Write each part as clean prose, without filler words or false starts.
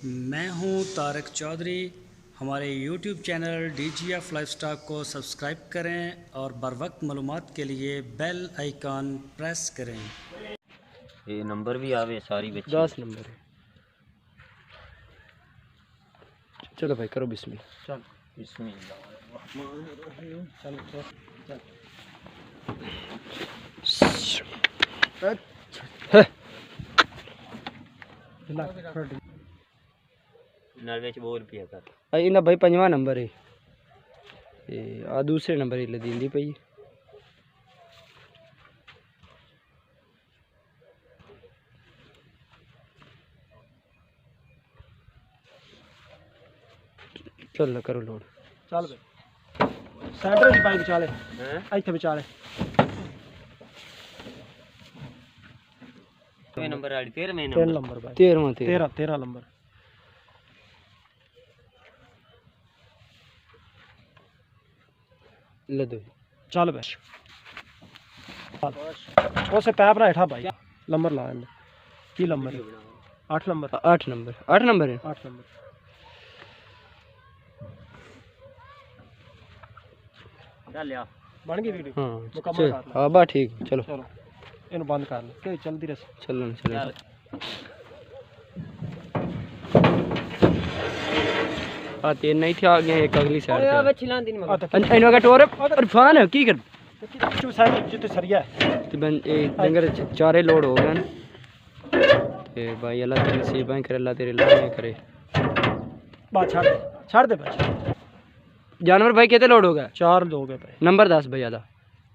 मैं हूं तारक चौधरी। हमारे YouTube चैनल DGF लाइफस्टाइल को सब्सक्राइब करें और बर वक्त मालूमात के लिए बेल आइकॉन प्रेस करें। ये नंबर भी आवे सारी बच्ची 10 नंबर है। चलो भाई करो बिस्मिल्लाह। चल बिस्मिल्लाह चल नाल विच बोल पिया कर इन्दा भाई 5वां नंबर है। आ दूसरे नंबर ही लदींदी पई। चल करो लोड। चल भाई सेंटर की पाई बचा ले हैं इथे बचा ले। ये नंबर आड़ी 13वें 13 नंबर भाई 13 नंबर। ले दो चल भाई उसे पैप ना हेठा भाई नंबर ला की नंबर 8 नंबर 8 नंबर 8 नंबर है 8 नंबर चल या बन गई वीडियो। हां मुकम्मल कर ले। हां बा ठीक चलो चलो इन्हें बंद कर ले के चलती रह चलो चलो आ तीन नहीं थे आ गए एक अगली साइड पे अब छिलान दिन में इनका टोर इरफान की कर जो साइड जिते सरिया ते बन ए डंगर चारे लोड हो गए ते भाई अल्लाह तेरे नसीबां करे अल्लाह तेरे लाने करे बा छोड़ दे भाई जानवर भाई कितने लोड हो गए 4 लोग है भाई। नंबर 10 भाई आदा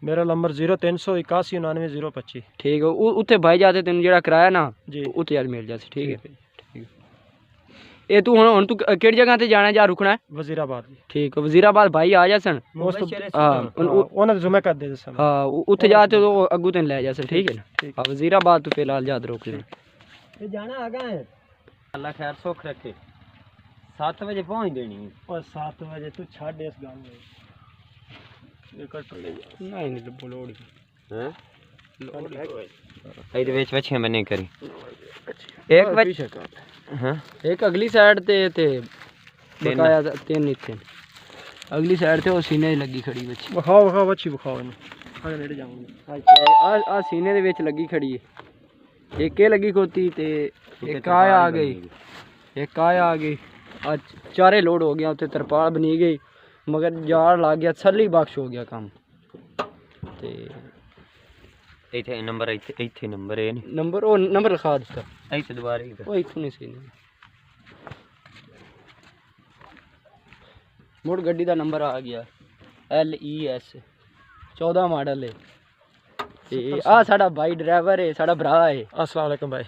मेरा नंबर 0381 ठीक है उत्थे भाई जाते तेन जेड़ा कराया ना जी उत्थे यार मिल जासी ठीक है ठीक है। ए तू हुन तू केड़ी जगह ते जाना जा रुकना है वजीराबाद ठीक है वजीराबाद भाई आ जासन हां ओना ते जुमे कर दे सन हां उत्थे जाते तो अगू तेन ले जासन ठीक है ना हां वजीराबाद तू फिलहाल याद रोक ले ये जाना आगा है अल्लाह खैर सुख रखे 7 बजे पहुंच देनी और 7 बजे तू छाड़ इस गांव में ये कट ले नहीं लोड हैं इधर बीच बच्चे बने करी एक बच्चे हां एक अगली साइड ते बकाया तीन नीचे अगली साइड ते वो सीने लगी खड़ी बच्ची बखाओ बच्ची बखाओ इन्हें नेड़े जाऊंगा आ सीने दे विच लगी खड़ी है एक के लगी खोती ते एक आया आ गई आज चारे लोड हो गया उत्ते तरपाल बनी गई मगर जाड़ लग गया छली बख्श हो गया काम ते इथे नंबर इथे नंबर है नहीं नंबर ओ नंबर लिखा दिता इथे दोबारा ओ इथों नहीं सी मोड़ गड्डी दा नंबर आ गया LES 14 मॉडल है ते आ साडा भाई ड्राइवर है साडा भरा है। अस्सलाम वालेकुम भाई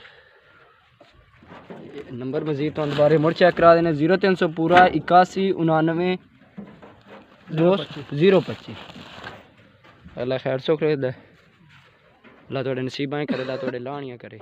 नंबर मजीद तो दोबारा मुड़ चेक करा देना 0300 पूरा 8199 025 अल्लाह खैर सुख रहे अल्लाह थोड़े नसीबां करे अल्लाह थोड़े लानियां करे।